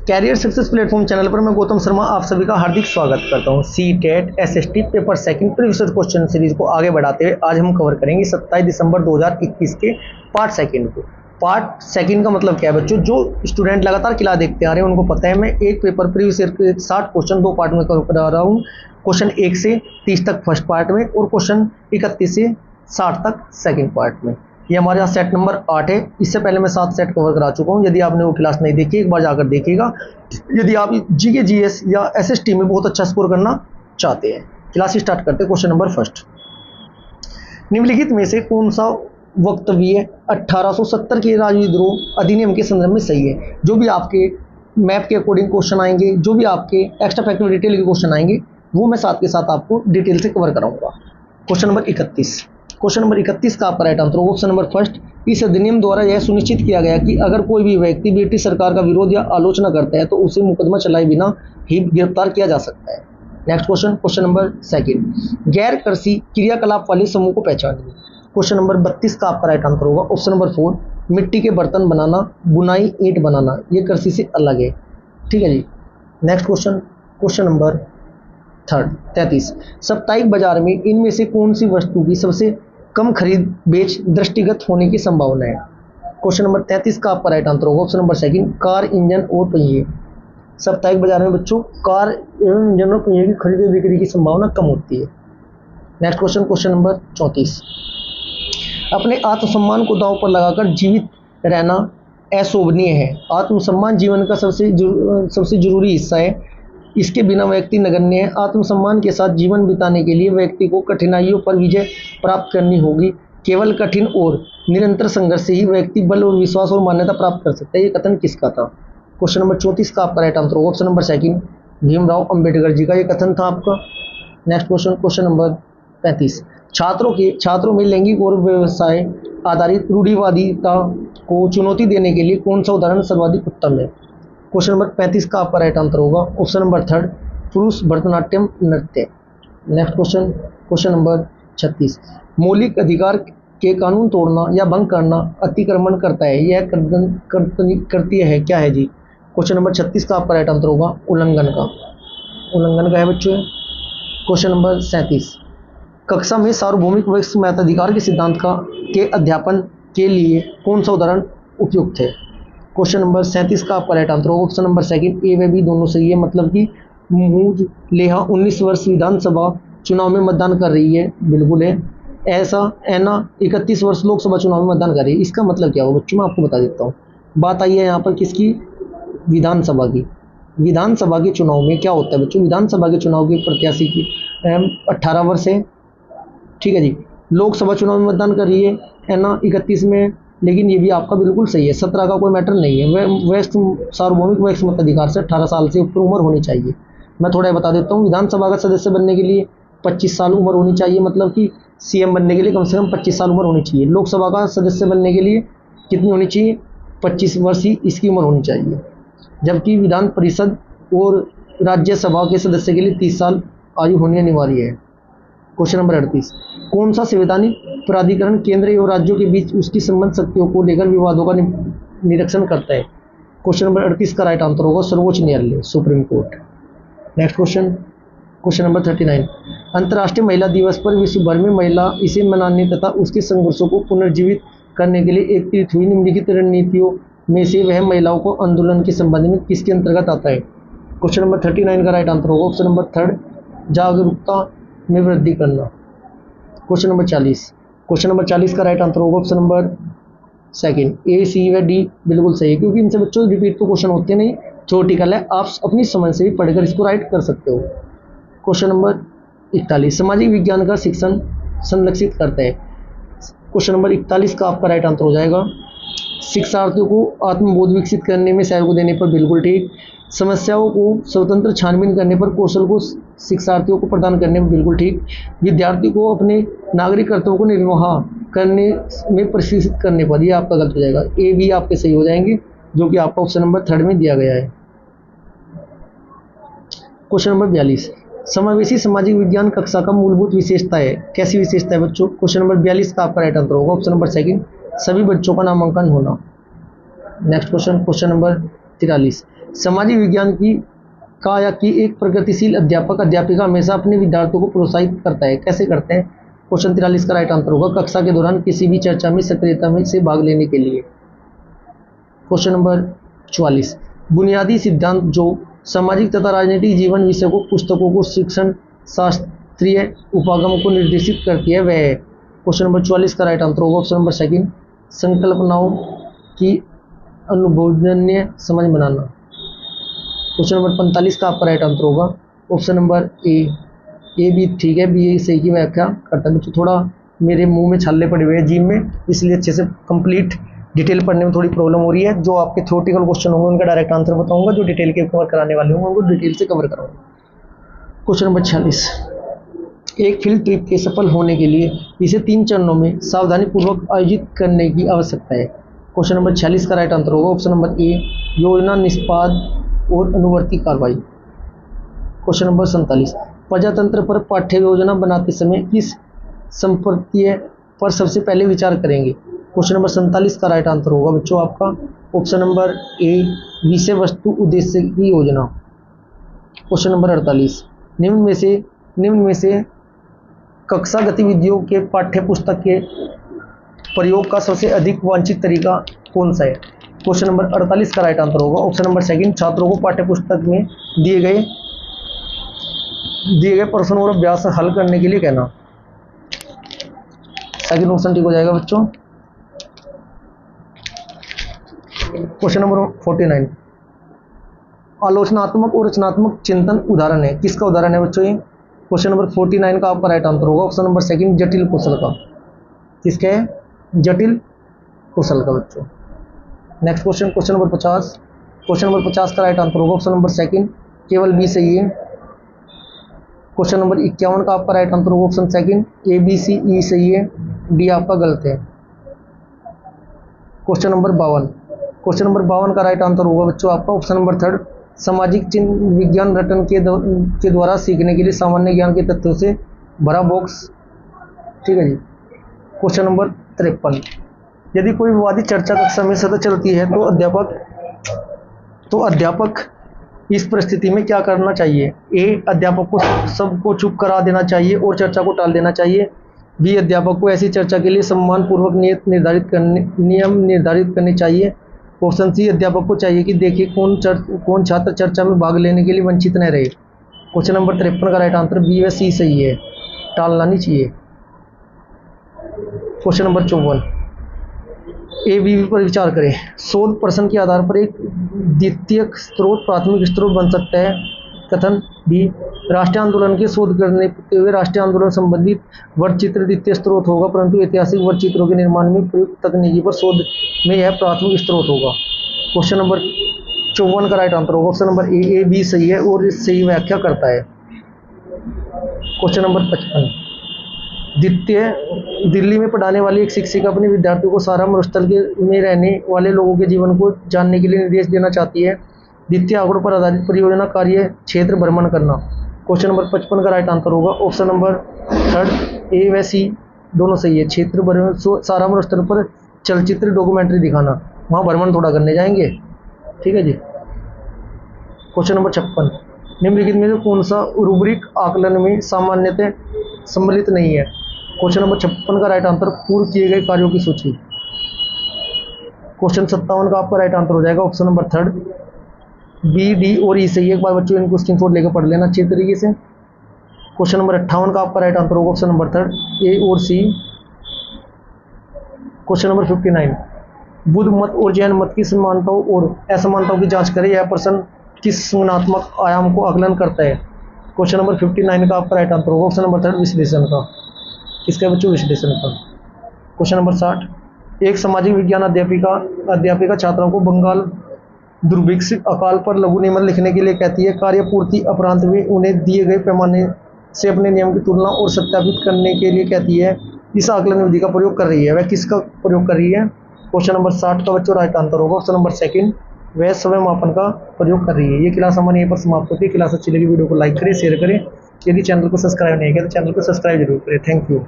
Career success platform channel पर मैं गौतम शर्मा आप सभी का हार्दिक स्वागत करता हूं। CTET SST paper second previous question series को आगे बढ़ाते हुए आज हम कवर करेंगे 27 दिसंबर 2021 के पार्ट सेकंड को। पार्ट सेकंड का मतलब क्या है बच्चों, जो स्टूडेंट लगातार क्लास देखते आ रहे हैं उनको पता है मैं एक पेपर प्रीवियस ईयर के 60 क्वेश्चन दो पार्ट में कवर करा रहा हूँ। क्वेश्चन 1 से 30 तक फर्स्ट पार्ट में और क्वेश्चन 31 से 60 तक सेकेंड पार्ट में। ये हमारे यहाँ सेट नंबर 8 है। इससे पहले मैं 7 सेट कवर करा चुका हूँ। यदि आपने वो क्लास नहीं देखी एक बार जाकर देखिएगा। यदि आप जीके जीएस या एसएसटी में बहुत अच्छा स्कोर करना चाहते हैं। क्लास स्टार्ट करते हैं। क्वेश्चन नंबर फर्स्ट, निम्नलिखित में से कौन सा वक्तव्य 1870 के राजविद्रोह अधिनियम के संदर्भ में सही है। जो भी आपके मैप के अकॉर्डिंग क्वेश्चन आएंगे, जो भी आपके एक्स्ट्रा फैक्ट में डिटेल के क्वेश्चन आएंगे वो मैं साथ के साथ आपको डिटेल से कवर कराऊंगा। क्वेश्चन नंबर 31, क्वेश्चन नंबर 31 का आपका राइट आंसर होगा ऑप्शन नंबर फर्स्ट। इस अधिनियम द्वारा यह सुनिश्चित किया गया कि अगर कोई भी व्यक्ति ब्रिटिश सरकार का विरोध या आलोचना करता है तो उसे मुकदमा चलाए बिना ही गिरफ्तार किया जा सकता है। Next question, question number second, गैर कृषि क्रियाकलाप वाले समूह को पहचानिए। क्वेश्चन नंबर 32 का आपका राइट आंसर होगा ऑप्शन नंबर 4। मिट्टी के बर्तन बनाना, बुनाई, ईंट बनाना, ये कृषि से अलग है। ठीक है जी। नेक्स्ट क्वेश्चन, क्वेश्चन नंबर 33, साप्ताहिक बाजार में इनमें से कौन सी वस्तु की सबसे कम खरीद बेच दृष्टिगत होने की संभावना है। क्वेश्चन नंबर 33 का आपका राइट आंसर होगा option number second, car, engine और पहिए। साप्ताहिक बाजार में बच्चों कार एवं इंजन और पहिए की खरीद बिक्री की संभावना कम होती है। नेक्स्ट क्वेश्चन, क्वेश्चन नंबर 34, अपने आत्मसम्मान को दांव पर लगाकर जीवित रहना अशोभनीय है। आत्मसम्मान जीवन का सबसे जरूरी हिस्सा है। इसके बिना व्यक्ति नगण्य है। आत्मसम्मान के साथ जीवन बिताने के लिए व्यक्ति को कठिनाइयों पर विजय प्राप्त करनी होगी। केवल कठिन और निरंतर संघर्ष से ही व्यक्ति बल और विश्वास और मान्यता प्राप्त कर सकता है। ये कथन किसका था। क्वेश्चन नंबर 34 का आपका राइट आंसर होगा option number second, Bhimrao Ambedkar ji का ये कथन था आपका। नेक्स्ट क्वेश्चन, क्वेश्चन नंबर 35, छात्रों में लैंगिक और व्यवसाय आधारित रूढ़िवादिता को चुनौती देने के लिए कौन सा उदाहरण सर्वाधिक उत्तम है। क्वेश्चन नंबर 35 का आपका राइट आंसर होगा ऑप्शन नंबर 3, पुरुष भरतनाट्यम नृत्य। नेक्स्ट क्वेश्चन, क्वेश्चन नंबर 36, मौलिक अधिकार के कानून तोड़ना या भंग करना अतिक्रमण करता है। यह करती है क्या है जी। क्वेश्चन नंबर 36 का आपका राइट आंसर होगा उल्लंघन का है बच्चों। क्वेश्चन नंबर 37, कक्षा में सार्वभौमिक व्यक्ति मताधिकार के सिद्धांत के अध्यापन के लिए कौन सा उदाहरण उपयुक्त है। क्वेश्चन नंबर 37 का आपका राइट आंसर होगा ऑप्शन नंबर सेकंड, ए व बी दोनों सही है। मतलब कि मूज लेहा 19 वर्ष विधानसभा चुनाव में मतदान कर रही है, बिल्कुल है। ऐसा ऐना 31 वर्ष लोकसभा चुनाव में मतदान कर रही है। इसका मतलब क्या होगा बच्चों, मैं आपको बता देता हूँ। बात आई है यहाँ पर किसकी, विधानसभा की। विधानसभा के चुनाव में क्या होता है बच्चों, विधानसभा के चुनाव के प्रत्याशी की 18 वर्ष है। ठीक है जी। लोकसभा चुनाव में मतदान कर रही है ना 31 में, लेकिन ये भी आपका बिल्कुल सही है। 17 का कोई मैटर नहीं है। वह सार्वभौमिक व्यक्ति मताधिकार से 18 साल से ऊपर उम्र होनी चाहिए। मैं थोड़ा बता देता हूँ। विधानसभा का सदस्य बनने के लिए 25 साल उम्र होनी चाहिए। मतलब कि सीएम बनने के लिए कम से कम 25 साल उम्र होनी चाहिए। लोकसभा का सदस्य बनने के लिए कितनी होनी चाहिए, 25 वर्ष ही इसकी उम्र होनी चाहिए। जबकि विधान परिषद और राज्यसभा के सदस्य के लिए 30 साल आयु होनी अनिवार्य है। क्वेश्चन नंबर 38, कौन सा संवैधानिक प्राधिकरण केंद्र और राज्यों के बीच उसकी संबंध शक्तियों को लेकर विवादों का निरीक्षण करता है। क्वेश्चन नंबर 38 का राइट आंसर होगा सर्वोच्च न्यायालय, supreme court. Next question, question number 39, अंतर्राष्ट्रीय महिला दिवस पर विश्व भर में महिला इसे मनाने तथा उसके संघर्षों को पुनर्जीवित करने के लिए एकत्रित हुई निम्नलिखित रणनीतियों में से वह महिलाओं को आंदोलन के संबंध में किसके अंतर्गत आता है। क्वेश्चन नंबर 39 का राइट आंसर होगा ऑप्शन नंबर 3, जागरूकता में वृद्धि करना। क्वेश्चन नंबर 40, क्वेश्चन नंबर 40 का राइट आंसर होगा ऑप्शन नंबर सेकंड, ए, सी व डी बिल्कुल सही है। क्योंकि इनसे बच्चों रिपीट तो क्वेश्चन होते नहीं, थ्योरेटिकल है। आप अपनी समझ से भी पढ़कर इसको राइट कर सकते हो। क्वेश्चन नंबर 41, सामाजिक विज्ञान का शिक्षण संरक्षित करता है। क्वेश्चन नंबर 41 का आपका राइट आंसर हो जाएगा शिक्षार्थियों को आत्मबोध विकसित करने में सहयोग देने पर, बिल्कुल ठीक। समस्याओं को स्वतंत्र छानबीन करने पर, कौशल को शिक्षार्थियों को प्रदान करने में, बिल्कुल ठीक। विद्यार्थी को अपने नागरिक कर्तव्यों को निर्वाह करने में प्रशिक्षित करने पर, यह आपका गलत हो जाएगा। ए बी आपके सही हो जाएंगे, जो कि आपका ऑप्शन नंबर 3 में दिया गया है। क्वेश्चन नंबर 42, समावेशी सामाजिक विज्ञान कक्षा का मूलभूत विशेषता है। कैसी विशेषता है बच्चों। क्वेश्चन नंबर 42 का आपका राइट आंसर होगा ऑप्शन नंबर सेकंड, सभी बच्चों का नामांकन होना। नेक्स्ट क्वेश्चन, क्वेश्चन नंबर 43, सामाजिक विज्ञान की कहा कि एक प्रगतिशील अध्यापक अध्यापिका हमेशा अपने विद्यार्थियों को प्रोत्साहित करता है। कैसे करते हैं? क्वेश्चन 43 का राइट आंसर होगा कक्षा के दौरान किसी भी चर्चा में सक्रियता में से भाग लेने के लिए। क्वेश्चन नंबर 44, बुनियादी सिद्धांत जो सामाजिक तथा राजनीतिक जीवन विषय को पुस्तकों को शिक्षण शास्त्रीय उपागम को निर्देशित करती है वह है। क्वेश्चन नंबर 44 का राइट आंसर होगा ऑप्शन नंबर सेकंड, संकल्पनाओं की अनुभवजन्य समझ बनाना। क्वेश्चन नंबर 45 का आपका राइट आंसर होगा ऑप्शन नंबर ए भी ठीक है, बी सही की व्याख्या करता है। बच्चों थोड़ा मेरे मुंह में छाले पड़े हुए हैं जिम में, इसलिए अच्छे से कंप्लीट डिटेल पढ़ने में थोड़ी प्रॉब्लम हो रही है। जो आपके थ्योरेटिकल क्वेश्चन होंगे उनका डायरेक्ट आंसर बताऊंगा, जो डिटेल के कवर कराने वाले होंगे उनको डिटेल से कवर कराऊंगा। क्वेश्चन नंबर 46, एक फील्ड ट्रिप के सफल होने के लिए इसे 3 चरणों में सावधानी पूर्वक आयोजित करने की आवश्यकता है। क्वेश्चन नंबर 46 का राइट आंसर होगा ऑप्शन नंबर ए, योजना, निष्पाद और अनुवर्ती कार्रवाई। क्वेश्चन नंबर 47, प्रजातंत्र पर पाठ्य योजना बनाते समय किस संप्रत्यय पर सबसे पहले विचार करेंगे। क्वेश्चन नंबर 47 का राइट आंसर होगा बच्चों आपका ऑप्शन नंबर ए, विषय वस्तु उद्देश्य की योजना। क्वेश्चन नंबर 48, निम्न में से कक्षा गतिविधियों के पाठ्य पुस्तक के प्रयोग का सबसे अधिक वांछित तरीका कौन सा है। क्वेश्चन नंबर 48 का राइट आंसर होगा ऑप्शन नंबर सेकंड, छात्रों को पाठ्य पुस्तक में दिए गए प्रश्न और अभ्यास हल करने के लिए कहना। सेकंड ऑप्शन ठीक हो जाएगा बच्चों। क्वेश्चन नंबर 49, आलोचनात्मक और रचनात्मक चिंतन उदाहरण है, किसका उदाहरण है बच्चों ये। क्वेश्चन नंबर 49 का आपका राइट आंसर होगा ऑप्शन नंबर सेकंड, जटिल कौशल का। किसका है? जटिल कौशल का बच्चों। Next question, question number 50, question number 50 का राइट आंसर होगा ऑप्शन नंबर सेकंड, केवल बी सही है। क्वेश्चन नंबर 51 का आपका राइट आंसर होगा option second, A B C E सही है, डी आपका गलत है। क्वेश्चन नंबर 52 का राइट आंसर होगा बच्चों आपका ऑप्शन नंबर थर्ड, सामाजिक विज्ञान रटन के द्वारा सीखने के लिए सामान्य ज्ञान के तथ्यों से भरा बॉक्स। ठीक है जी। क्वेश्चन नंबर 53, यदि कोई विवादित चर्चा कक्षा में सतत चलती है तो अध्यापक इस परिस्थिति में क्या करना चाहिए। ए, अध्यापक को सबको चुप करा देना चाहिए और चर्चा को टाल देना चाहिए। बी, अध्यापक को ऐसी चर्चा के लिए सम्मानपूर्वक नियम निर्धारित करने चाहिए। ऑप्शन सी, अध्यापक को चाहिए कि देखे कौन छात्र चर्चा में भाग लेने के लिए वंचित न रहे। क्वेश्चन नंबर 53 का राइट आंसर बी व सी सही है, टालना नहीं चाहिए। क्वेश्चन नंबर 54, ए बी पर विचार करें। शोध प्रश्न के आधार पर एक द्वितीयक स्रोत प्राथमिक स्रोत बन सकता है। कथन बी, राष्ट्रीय आंदोलन के शोध करने हुए राष्ट्रीय आंदोलन संबंधित वर्गचित्र द्वितीय स्रोत होगा, परंतु ऐतिहासिक वर्गचित्रों के निर्माण में प्रयुक्त तकनीकी पर शोध में यह प्राथमिक स्रोत होगा। क्वेश्चन नंबर 54 का राइट आंसर होगा ऑप्शन नंबर ए बी सही है और इस सही व्याख्या करता है। क्वेश्चन नंबर 55, दिल्ली में पढ़ाने वाली एक शिक्षिका अपने विद्यार्थियों को सारा मरुस्थल में रहने वाले लोगों के जीवन को जानने के लिए निर्देश देना चाहती है। द्वितीय आंकड़ों पर आधारित परियोजना कार्य क्षेत्र भ्रमण करना। क्वेश्चन नंबर 55 का राइट आंसर होगा ऑप्शन नंबर थर्ड, ए व सी दोनों सही है। क्षेत्र भ्रमण सारा मरुस्थल पर चलचित्र डॉक्यूमेंट्री दिखाना, वहाँ भ्रमण थोड़ा करने जाएंगे। ठीक है जी। क्वेश्चन नंबर 56, निम्नलिखित में से कौन सा रूब्रिक आकलन में सामान्यतः सम्मिलित नहीं है। क्वेश्चन नंबर 56 का राइट आंसर पूर्व किए गए कार्यों की सूची। क्वेश्चन 57 का आपका राइट आंसर हो जाएगा option number third, B D और ई सही है। एक बार बच्चों इनको स्क्रीनशॉट लेकर पढ़ लेना अच्छी तरीके से। क्वेश्चन नंबर 58 का आपका राइट आंसर होगा ऑप्शन नंबर थर्ड, ए और सी। क्वेश्चन नंबर 59, बुद्ध मत और जैन मत की समानताओं और असमानताओं की जांच करें। यह प्रश्न किस संज्ञानात्मक आयाम को आकलन करता है। क्वेश्चन नंबर 59 का आपका राइट आंसर होगा ऑप्शन नंबर थर्ड, विश्लेषण का। किसका बच्चों? विश्लेषण का। क्वेश्चन नंबर 60, एक सामाजिक विज्ञान अध्यापिका छात्रों को बंगाल दुर्भिक्ष अकाल पर लघु निबंध लिखने के लिए कहती है। कार्य पूर्ति अपरांत में उन्हें दिए गए पैमाने से अपने नियम की तुलना और सत्यापित करने के लिए कहती है। इस आकलन विधि का प्रयोग कर रही है, वह किसका प्रयोग कर रही है। क्वेश्चन नंबर 60 का बच्चों राइट आंसर होगा ऑप्शन नंबर सेकंड, वह समय मापन का प्रयोग कर रही है। ये क्लास हमारी यहीं पर समाप्त होती है। क्लास अच्छी लगी वीडियो को लाइक करें, शेयर करें। यदि चैनल को सब्सक्राइब नहीं किया तो चैनल को सब्सक्राइब जरूर करें। Thank you.